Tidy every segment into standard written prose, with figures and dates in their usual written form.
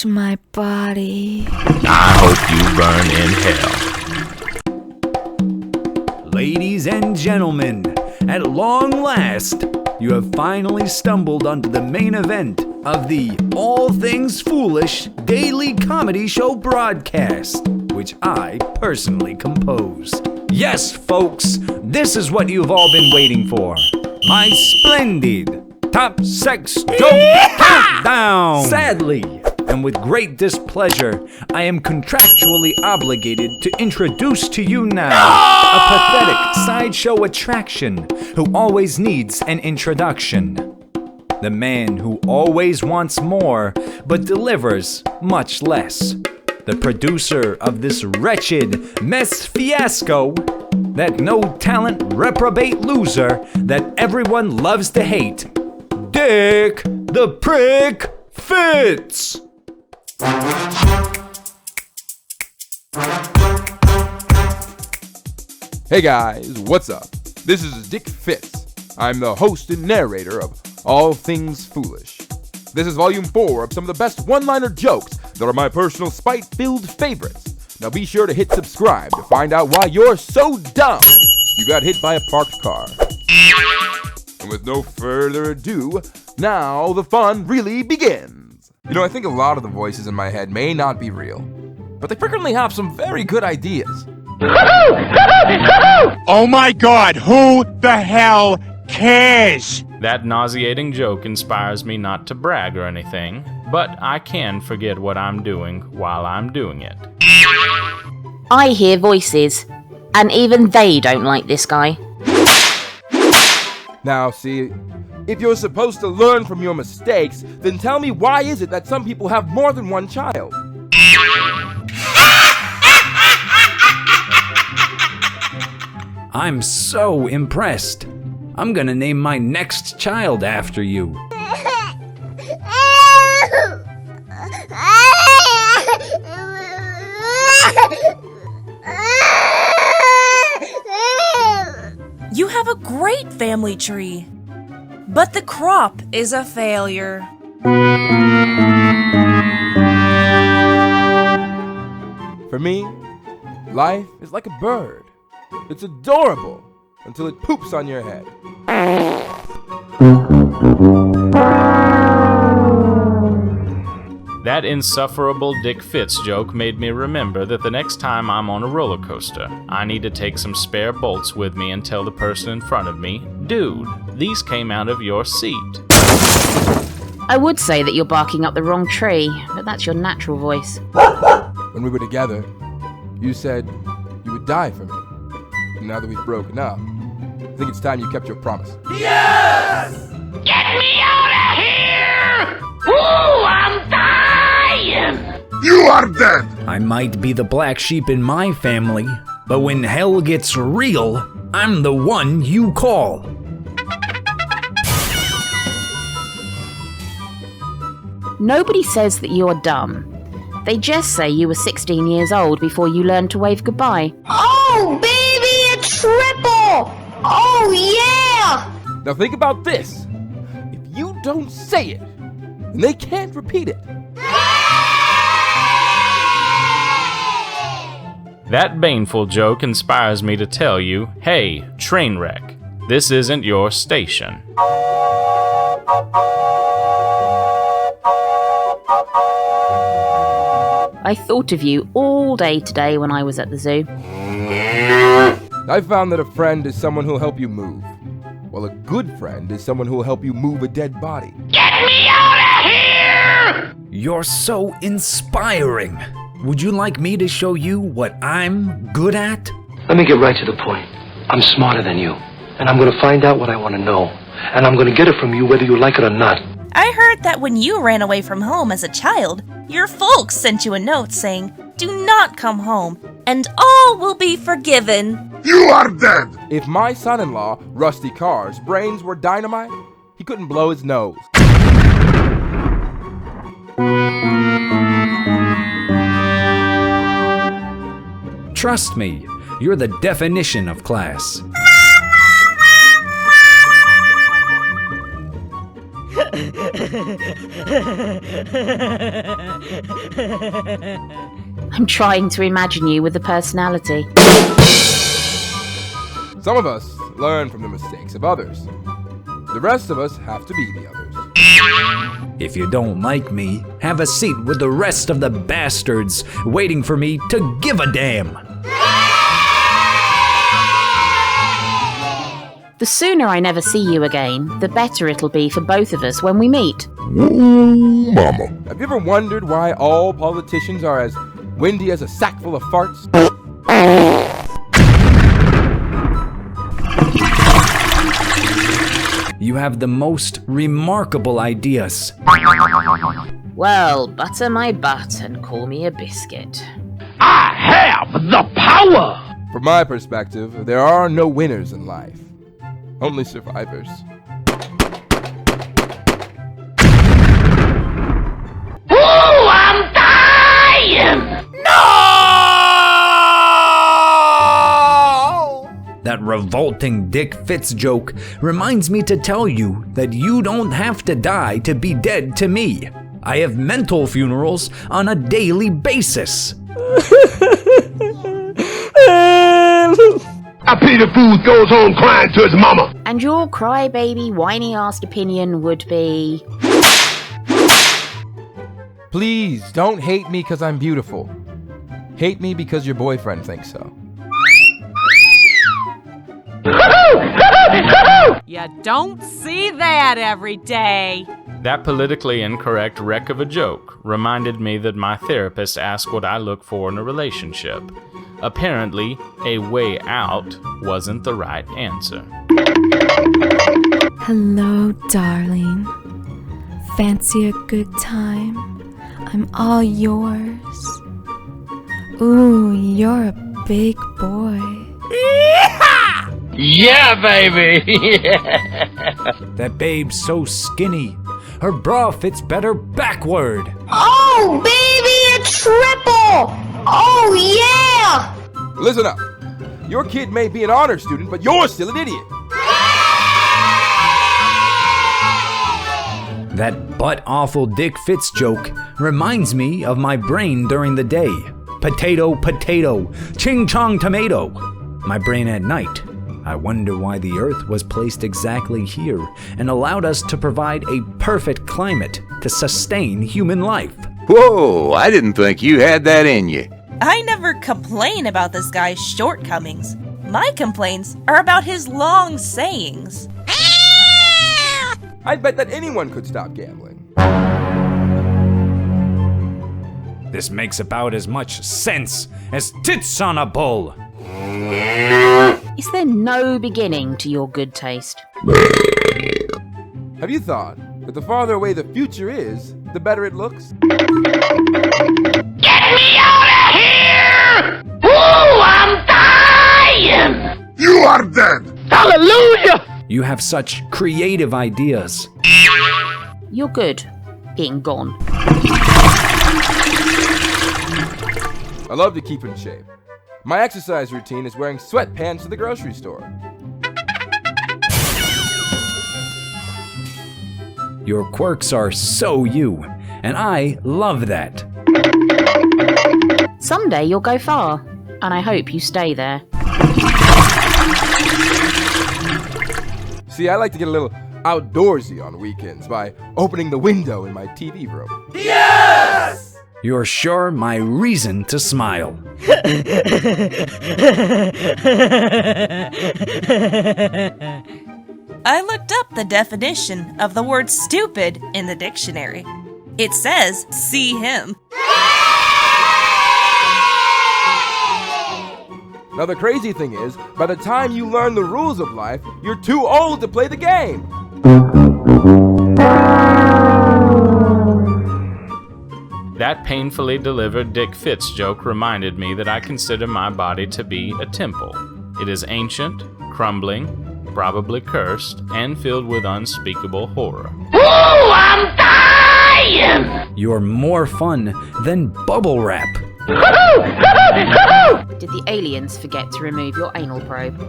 touch my body. I hope you burn in hell. Ladies and gentlemen, at long last, you have finally stumbled onto the main event of the All Things Foolish daily comedy show broadcast, which I personally composed. Yes, folks, this is what you've all been waiting for. My splendid Top Sex Joke Countdown! Sadly, and with great displeasure, I am contractually obligated to introduce to you now a pathetic sideshow attraction who always needs an introduction. The man who always wants more, but delivers much less. The producer of this wretched mess fiasco, that no-talent reprobate loser that everyone loves to hate, Dick the Prick Fitz! Hey guys, what's up? This is Dick Fitz. I'm the host and narrator of All Things Foolish. This is volume 4 of some of the best one-liner jokes that are my personal spite-filled favorites. Now be sure to hit subscribe to find out why you're so dumb you got hit by a parked car. And with no further ado, now the fun really begins. You know, I think a lot of the voices in my head may not be real, but they frequently have some very good ideas. Oh my God, who the hell cares? That nauseating joke inspires me not to brag or anything, but I can forget what I'm doing while I'm doing it. I hear voices, and even they don't like this guy. Now, see, if you're supposed to learn from your mistakes, then tell me why is it that some people have more than one child? I'm so impressed. I'm gonna name my next child after you. You have a great family tree, but the crop is a failure. For me, life is like a bird. It's adorable until it poops on your head. That insufferable Dick Fitz joke made me remember that the next time I'm on a roller coaster, I need to take some spare bolts with me and tell the person in front of me, dude, these came out of your seat. I would say that you're barking up the wrong tree, but that's your natural voice. When we were together, you said you would die for me. And now that we've broken up, I think it's time you kept your promise. Yes! Get me out of here! Ooh, I'm dying! You are dead! I might be the black sheep in my family, but when hell gets real, I'm the one you call. Nobody says that you're dumb. They just say you were 16 years old before you learned to wave goodbye. Oh, baby, a triple! Oh, yeah! Now think about this. If you don't say it, then they can't repeat it. That baneful joke inspires me to tell you, hey, train wreck, this isn't your station. I thought of you all day today when I was at the zoo. I found that a friend is someone who'll help you move, while a good friend is someone who'll help you move a dead body. Get me out of here! You're so inspiring. Would you like me to show you what I'm good at? Let me get right to the point. I'm smarter than you, and I'm gonna find out what I want to know, and I'm gonna get it from you whether you like it or not. I heard that when you ran away from home as a child, your folks sent you a note saying, "Do not come home, and all will be forgiven." You are dead! If my son-in-law, Rusty Carr's, brains were dynamite, he couldn't blow his nose. Trust me, you're the definition of class. I'm trying to imagine you with a personality. Some of us learn from the mistakes of others. The rest of us have to be the others. If you don't like me, have a seat with the rest of the bastards waiting for me to give a damn. The sooner I never see you again, the better it'll be for both of us when we meet. Ooh, mama. Have you ever wondered why all politicians are as windy as a sack full of farts? You have the most remarkable ideas. Well, butter my butt and call me a biscuit. I have the power! From my perspective, there are no winners in life, only survivors. Ooh, I'm dying! That revolting Dick Fitz joke reminds me to tell you that you don't have to die to be dead to me. I have mental funerals on a daily basis. I pity the fool goes home crying to his mama. And your crybaby, whiny-assed opinion would be... Please, don't hate me because I'm beautiful. Hate me because your boyfriend thinks so. You don't see that every day. That politically incorrect wreck of a joke reminded me that my therapist asked what I look for in a relationship. Apparently, a way out wasn't the right answer. Hello, darling. Fancy a good time? I'm all yours. Ooh, you're a big boy. Yeah, baby! That babe's so skinny. Her bra fits better backward. Oh, baby, a triple! Oh, yeah! Listen up. Your kid may be an honor student, but you're still an idiot. That butt-awful Dick Fitz joke reminds me of my brain during the day. Potato, potato, ching-chong tomato. My brain at night. I wonder why the Earth was placed exactly here and allowed us to provide a perfect climate to sustain human life. Whoa, I didn't think you had that in you. I never complain about this guy's shortcomings. My complaints are about his long sayings. I bet that anyone could stop gambling. This makes about as much sense as tits on a bull. Is there no beginning to your good taste? Have you thought that the farther away the future is, the better it looks? Get me out of here! Ooh, I'm dying! You are dead. Hallelujah! You have such creative ideas. You're good being gone. I love to keep in shape. My exercise routine is wearing sweatpants to the grocery store. Your quirks are so you, and I love that. Someday you'll go far, and I hope you stay there. See, I like to get a little outdoorsy on weekends by opening the window in my TV room. You're sure my reason to smile. I looked up the definition of the word stupid in the dictionary. It says, see him. Now the crazy thing is, by the time you learn the rules of life, you're too old to play the game. That painfully delivered Dick Fitz joke reminded me that I consider my body to be a temple. It is ancient, crumbling, probably cursed, and filled with unspeakable horror. Ooh, I'm dying! You're more fun than bubble wrap. Did the aliens forget to remove your anal probe?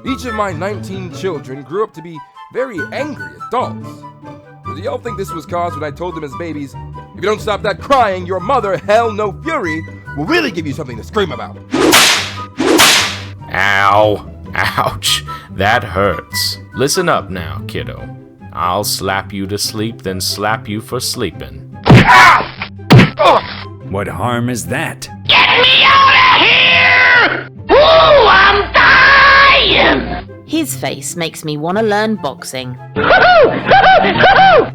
Each of my 19 children grew up to be very angry adults. Do y'all think this was caused when I told them as babies, if you don't stop that crying, your mother, hell no fury, will really give you something to scream about? Ow. Ouch. That hurts. Listen up now, kiddo. I'll slap you to sleep, then slap you for sleeping. What harm is that? Get me out of here! Ooh, I'm dying! His face makes me want to learn boxing.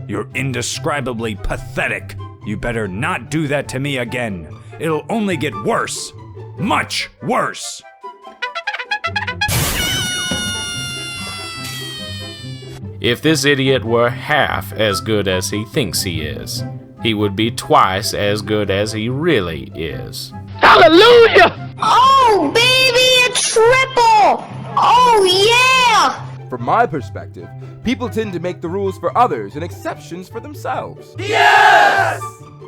You're indescribably pathetic. You better not do that to me again. It'll only get worse. Much worse. If this idiot were half as good as he thinks he is, he would be twice as good as he really is. Hallelujah! Oh, baby, a triple! Oh, yeah! From my perspective, people tend to make the rules for others and exceptions for themselves. Yes!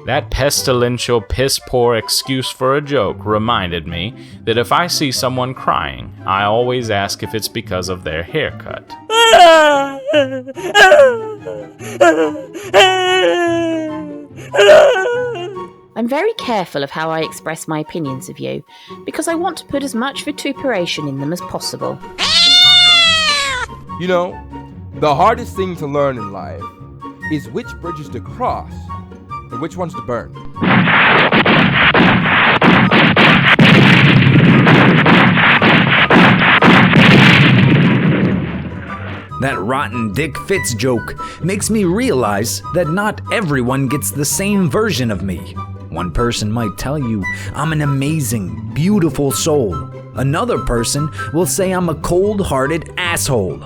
That pestilential piss-poor excuse for a joke reminded me that if I see someone crying, I always ask if it's because of their haircut. I'm very careful of how I express my opinions of you, because I want to put as much vituperation in them as possible. You know, the hardest thing to learn in life is which bridges to cross and which ones to burn. That rotten Dick Fitz joke makes me realize that not everyone gets the same version of me. One person might tell you I'm an amazing, beautiful soul. Another person will say I'm a cold-hearted asshole.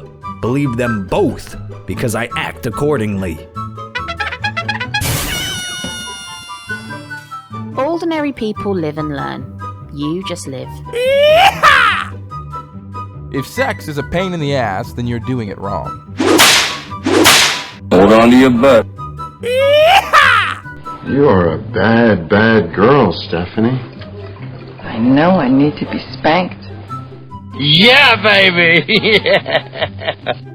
Believe them both, because I act accordingly. Ordinary people live and learn. You just live. If sex is a pain in the ass, then you're doing it wrong. Hold on to your butt. You are a bad, bad girl, Stephanie. I know I need to be spanked. Yeah, baby!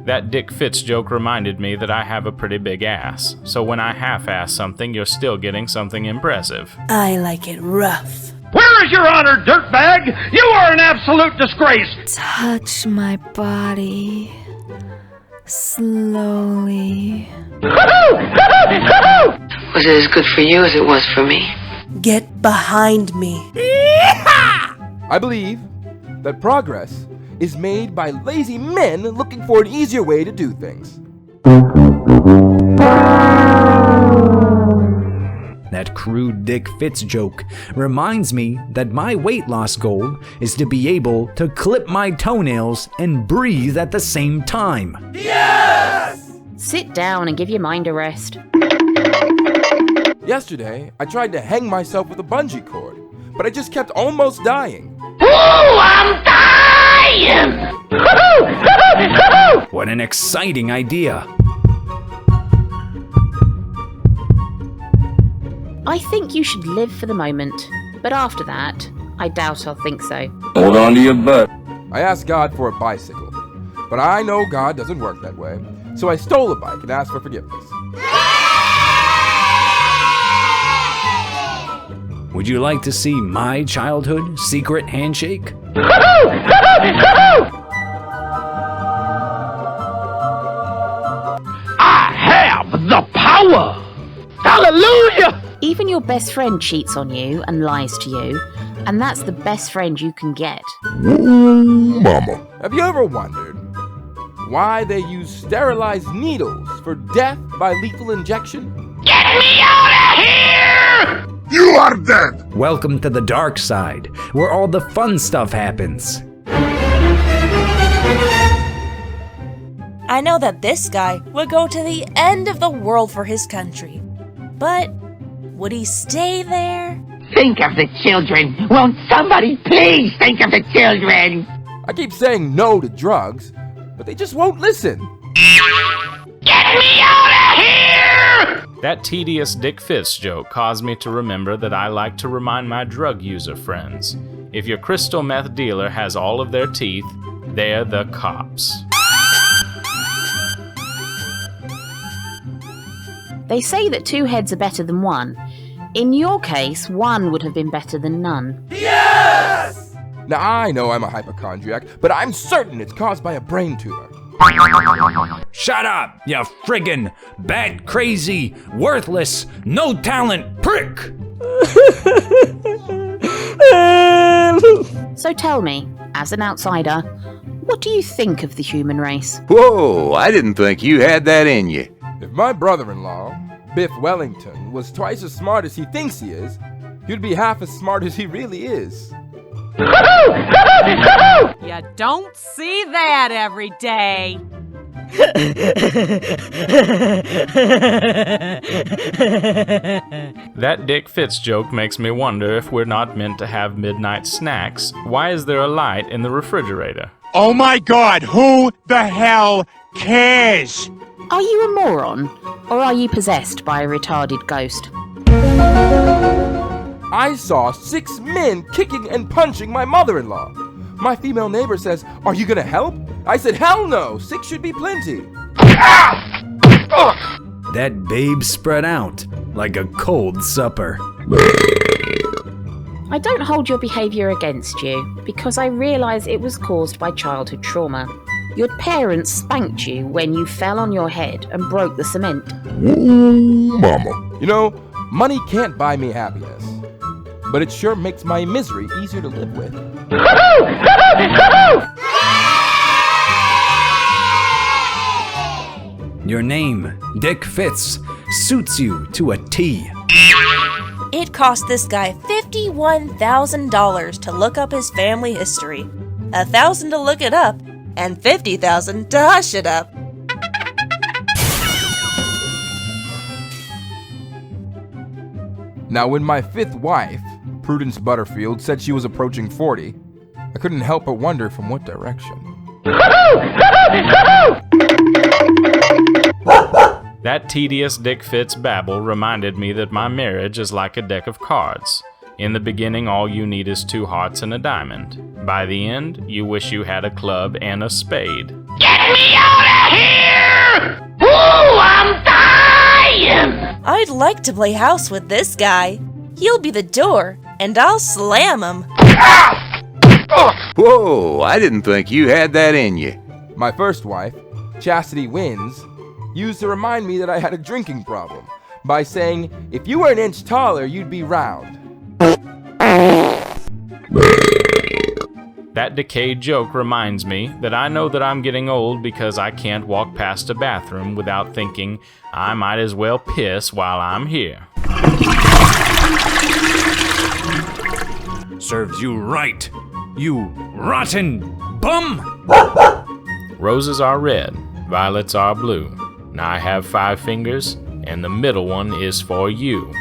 That Dick Fitz joke reminded me that I have a pretty big ass, so when I half-ass something, you're still getting something impressive. I like it rough. Where is your honor, dirtbag? You are an absolute disgrace! Touch my body. Slowly. Was it as good for you as it was for me? Get behind me. I believe that progress is made by lazy men looking for an easier way to do things. That crude Dick Fitz joke reminds me that my weight loss goal is to be able to clip my toenails and breathe at the same time. Yes! Sit down and give your mind a rest. Yesterday, I tried to hang myself with a bungee cord, but I just kept almost dying. Ooh, I'm dying! What an exciting idea. I think you should live for the moment, but after that, I doubt I'll think so. Hold on to your butt. I asked God for a bicycle, but I know God doesn't work that way, so I stole a bike and asked for forgiveness. Would you like to see my childhood secret handshake? I have the power! Hallelujah! Even your best friend cheats on you and lies to you, and that's the best friend you can get. Ooh, mama. Have you ever wondered why they use sterilized needles for death by lethal injection? Get me out of here! You are dead! Welcome to the dark side, where all the fun stuff happens. I know that this guy would go to the end of the world for his country. But would he stay there? Think of the children. Won't somebody please think of the children? I keep saying no to drugs, but they just won't listen. Get me out of here! That tedious Dick Fitz joke caused me to remember that I like to remind my drug user friends. If your crystal meth dealer has all of their teeth, They're the cops. They say that 2 heads are better than 1. In your case, 1 would have been better than none. Yes! Now, I know I'm a hypochondriac, but I'm certain it's caused by a brain tumor. Shut up, you friggin' bat crazy, worthless, no talent prick! So tell me, as an outsider, what do you think of the human race? Whoa, I didn't think you had that in you. If my brother-in-law, Biff Wellington, was twice as smart as he thinks he is, he'd be half as smart as he really is. You don't see that every day. That Dick Fitz joke makes me wonder if we're not meant to have midnight snacks. Why is there a light in the refrigerator? Oh my God, who the hell cares? Are you a moron, or are you possessed by a retarded ghost? I saw 6 men kicking and punching my mother-in-law. My female neighbor says, "Are you gonna help?" I said, "Hell no, 6 should be plenty." That babe spread out like a cold supper. I don't hold your behaviour against you, because I realise it was caused by childhood trauma. Your parents spanked you when you fell on your head and broke the cement. Ooh, mama. You know, money can't buy me happiness, but it sure makes my misery easier to live with. Your name, Dick Fitz, suits you to a T. It cost this guy $51,000 to look up his family history, $1,000 to look it up, and $50,000 to hush it up. Now, when my 5th wife, Prudence Butterfield, said she was approaching 40, I couldn't help but wonder from what direction. That tedious Dick Fitz babble reminded me that my marriage is like a deck of cards. In the beginning, all you need is 2 hearts and a diamond. By the end, you wish you had a club and a spade. Get me out of here! Ooh, I'm dying! I'd like to play house with this guy. He'll be the door, and I'll slam him. Whoa, I didn't think you had that in you. My first wife, Chastity Wins, used to remind me that I had a drinking problem by saying, "If you were an inch taller, you'd be round." That decayed joke reminds me that I know that I'm getting old because I can't walk past a bathroom without thinking I might as well piss while I'm here. Serves you right, you rotten bum! Roses are red, violets are blue. Now I have 5 fingers, and the middle one is for you.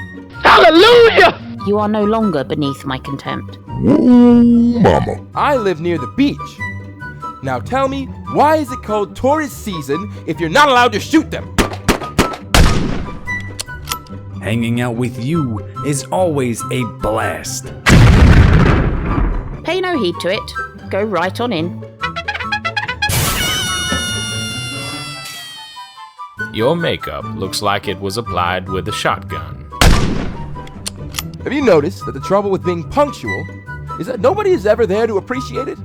Hallelujah! You are no longer beneath my contempt. Ooh, mama. I live near the beach. Now tell me, why is it called tourist season if you're not allowed to shoot them? Hanging out with you is always a blast. Pay no heed to it. Go right on in. Your makeup looks like it was applied with a shotgun. Have you noticed that the trouble with being punctual is that nobody is ever there to appreciate it?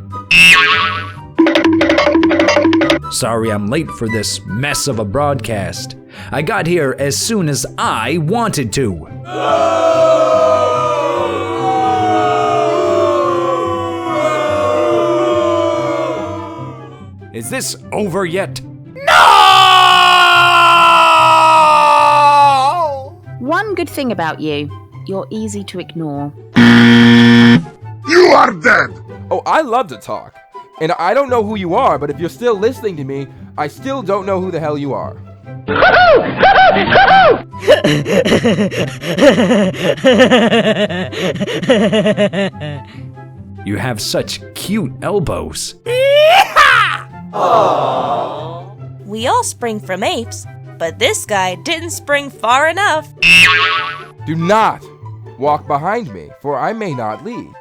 Sorry I'm late for this mess of a broadcast. I got here as soon as I wanted to. Is this over yet? One good thing about you, you're easy to ignore. You are dead! Oh, I love to talk. And I don't know who you are, but if you're still listening to me, I still don't know who the hell you are. You have such cute elbows. We all spring from apes, but this guy didn't spring far enough. Do not walk behind me, for I may not lead.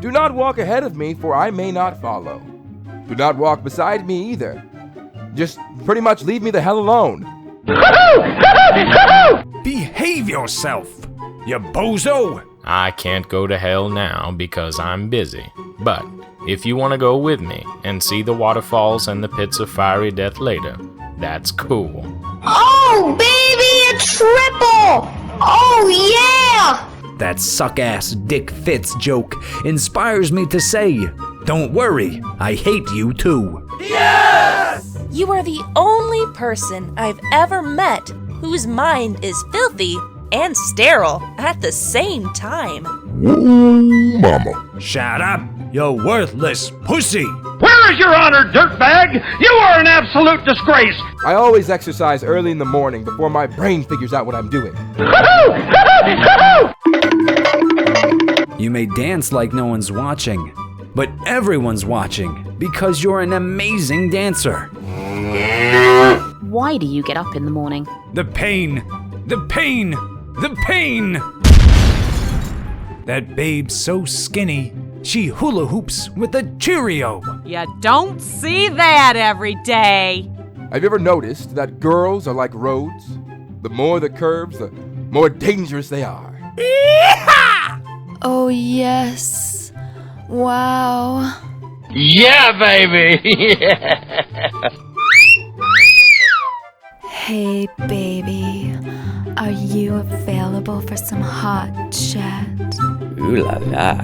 Do not walk ahead of me, for I may not follow. Do not walk beside me either. Just pretty much leave me the hell alone. Behave yourself, you bozo! I can't go to hell now because I'm busy. But if you want to go with me and see the waterfalls and the pits of fiery death later, that's cool. Oh, baby, a triple! Oh, yeah! That suck-ass Dick Fitz joke inspires me to say, don't worry, I hate you too. Yes! You are the only person I've ever met whose mind is filthy and sterile at the same time. Ooh, mama. Shut up, you worthless pussy! Where is your honor, dirtbag? You are an absolute disgrace! I always exercise early in the morning before my brain figures out what I'm doing. You may dance like no one's watching, but everyone's watching because you're an amazing dancer. Why do you get up in the morning? The pain! The pain! The pain! That babe's so skinny, she hula hoops with a Cheerio. You don't see that every day. Have you ever noticed that girls are like roads? The more the curves, the more dangerous they are. Oh, yes. Wow. Yeah, baby! Hey, baby. Are you available for some hot chat? Ooh la la.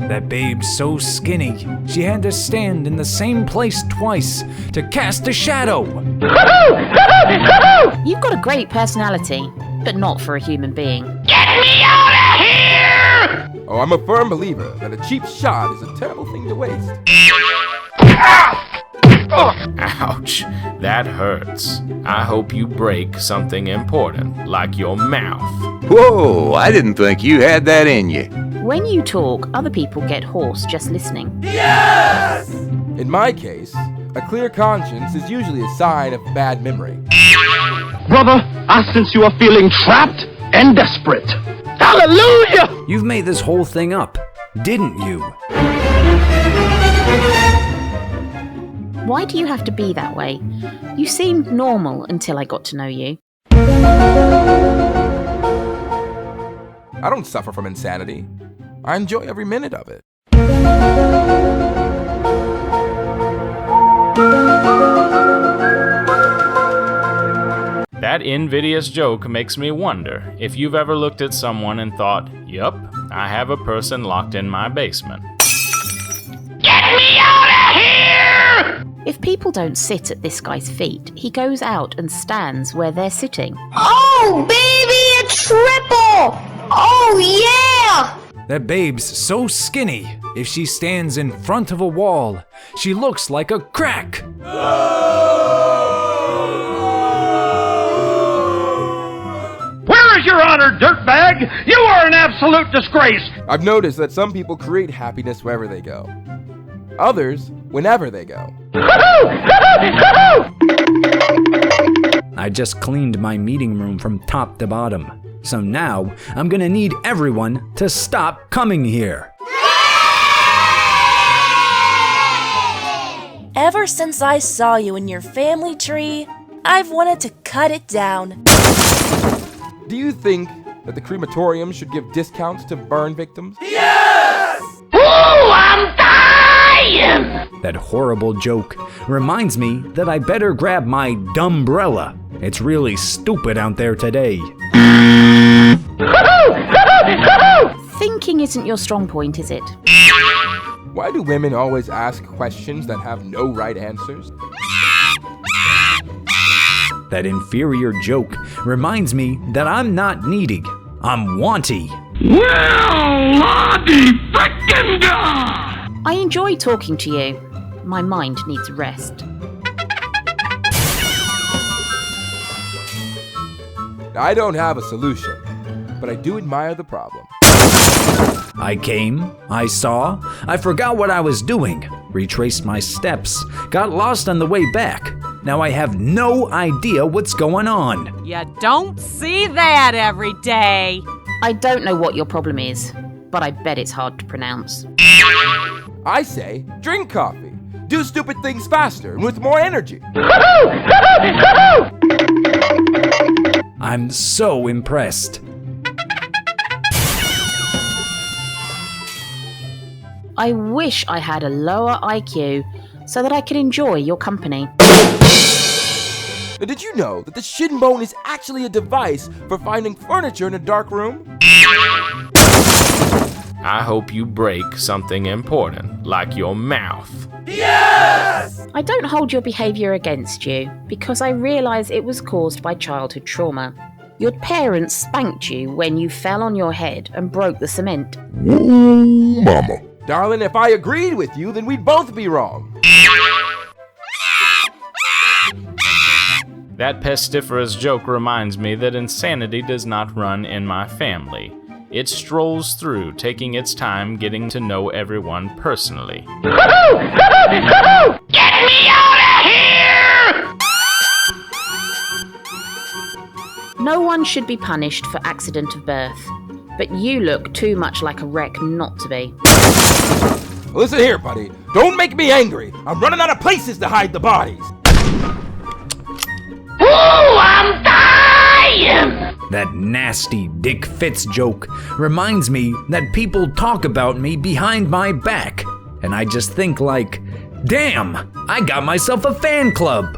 That babe's so skinny, she had to stand in the same place twice to cast a shadow. You've got a great personality, but not for a human being. Get me out of here! Oh, I'm a firm believer that a cheap shot is a terrible thing to waste. Ouch, that hurts. I hope you break something important, like your mouth. Whoa, I didn't think you had that in you. When you talk, other people get hoarse just listening. Yes! In my case, a clear conscience is usually a sign of bad memory. Brother, I sense you are feeling trapped and desperate. Hallelujah! You've made this whole thing up, didn't you? Why do you have to be that way? You seemed normal until I got to know you. I don't suffer from insanity. I enjoy every minute of it. That invidious joke makes me wonder if you've ever looked at someone and thought, yup, I have a person locked in my basement. Get me out of here! If people don't sit at this guy's feet, he goes out and stands where they're sitting. Oh, baby, a triple! Oh, yeah! That babe's so skinny, if she stands in front of a wall, she looks like a crack. Where is your honor, dirtbag? You are an absolute disgrace! I've noticed that some people create happiness wherever they go. Others, whenever they go. I just cleaned my meeting room from top to bottom, so now I'm gonna need everyone to stop coming here. Ever since I saw you in your family tree, I've wanted to cut it down. Do you think that the crematorium should give discounts to burn victims? Yes! Ooh, I'm dying! That horrible joke reminds me that I better grab my dumbbrella. It's really stupid out there today. Thinking isn't your strong point, is it? Why do women always ask questions that have no right answers? That inferior joke reminds me that I'm not needy, I'm wanty. Well, Lottie frickin' da! I enjoy talking to you. My mind needs rest. I don't have a solution, but I do admire the problem. I came, I saw, I forgot what I was doing, retraced my steps, got lost on the way back. Now I have no idea what's going on. You don't see that every day. I don't know what your problem is, but I bet it's hard to pronounce. I say, drink coffee. do stupid things faster and with more energy. I'm so impressed. I wish I had a lower IQ so that I could enjoy your company. Now, did you know that the shin bone is actually a device for finding furniture in a dark room? I hope you break something important, like your mouth. Yes! I don't hold your behaviour against you because I realise it was caused by childhood trauma. Your parents spanked you when you fell on your head and broke the cement. Ooh, mama. Darling, if I agreed with you, then we'd both be wrong. That pestiferous joke reminds me that insanity does not run in my family. It strolls through, taking its time getting to know everyone personally. Get me out of here! No one should be punished for accident of birth, but you look too much like a wreck not to be. Listen here, buddy. Don't make me angry. I'm running out of places to hide the bodies. Ooh, I'm dying! That nasty Dick Fitz joke reminds me that people talk about me behind my back, and I just think like, damn, I got myself a fan club.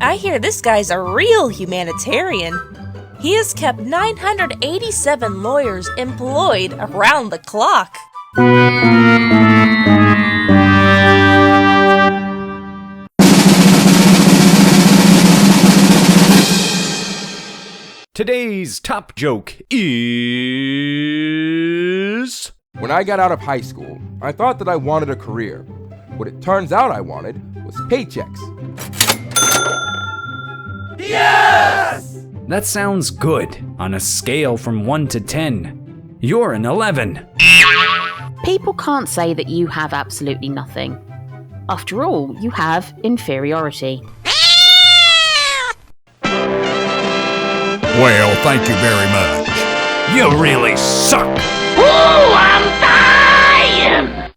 I hear this guy's a real humanitarian. He has kept 987 lawyers employed around the clock. Today's top joke is... When I got out of high school, I thought that I wanted a career. What it turns out I wanted was paychecks. Yes! That sounds good on a scale from 1 to 10. You're an 11. People can't say that you have absolutely nothing. After all, you have inferiority. Well, thank you very much. You really suck. Ooh, I'm dying!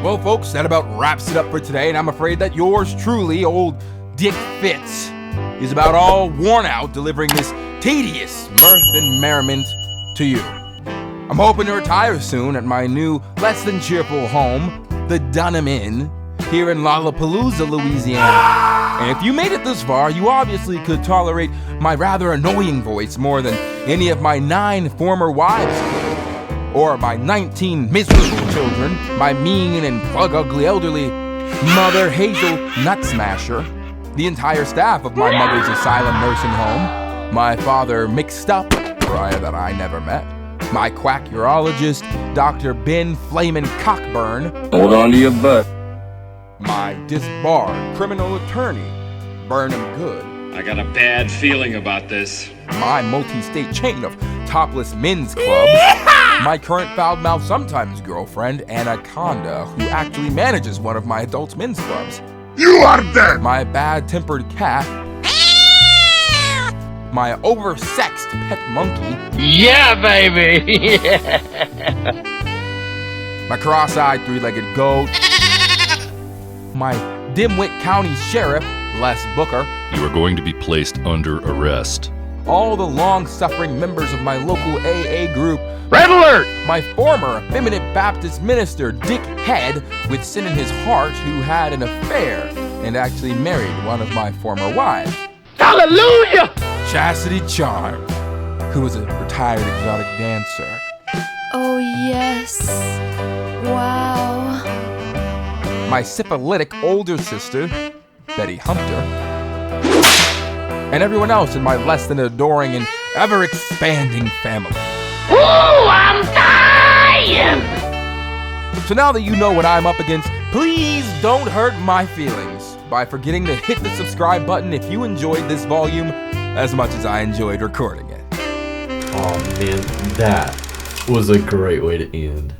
Well, folks, that about wraps it up for today, and I'm afraid that yours truly, old Dick Fitz, is about all worn out delivering this tedious mirth and merriment to you. I'm hoping to retire soon at my new, less than cheerful home, the Dunham Inn, here in Lollapalooza, Louisiana. And if you made it this far, you obviously could tolerate my rather annoying voice more than any of my 9 former wives could. Or my 19 miserable children, my mean and plug-ugly elderly mother Hazel Nutsmasher, the entire staff of my mother's asylum nursing home, my father mixed up, Mariah that I never met, my quack urologist, Dr. Ben Flamin' Cockburn, Hold on to your butt. my disbarred criminal attorney, Burnham Good, I got a bad feeling about this. my multi-state chain of topless men's clubs, my current foul-mouthed sometimes girlfriend, Anaconda, who actually manages one of my adult men's clubs. You are dead! My bad-tempered cat, my oversexed pet monkey, Yeah, baby! my cross-eyed three-legged goat, my dimwit county sheriff, Les Booker, You are going to be placed under arrest. all the long-suffering members of my local AA group, Red alert! my former effeminate Baptist minister, Dick Head, with sin in his heart, who had an affair and actually married one of my former wives, Hallelujah! Chastity Charm, who was a retired exotic dancer, Oh, yes. Wow. my syphilitic older sister, Betty Hunter, and everyone else in my less than adoring and ever-expanding family. Ooh, I'm dying! So now that you know what I'm up against, please don't hurt my feelings by forgetting to hit the subscribe button if you enjoyed this volume as much as I enjoyed recording it. Oh man, that was a great way to end.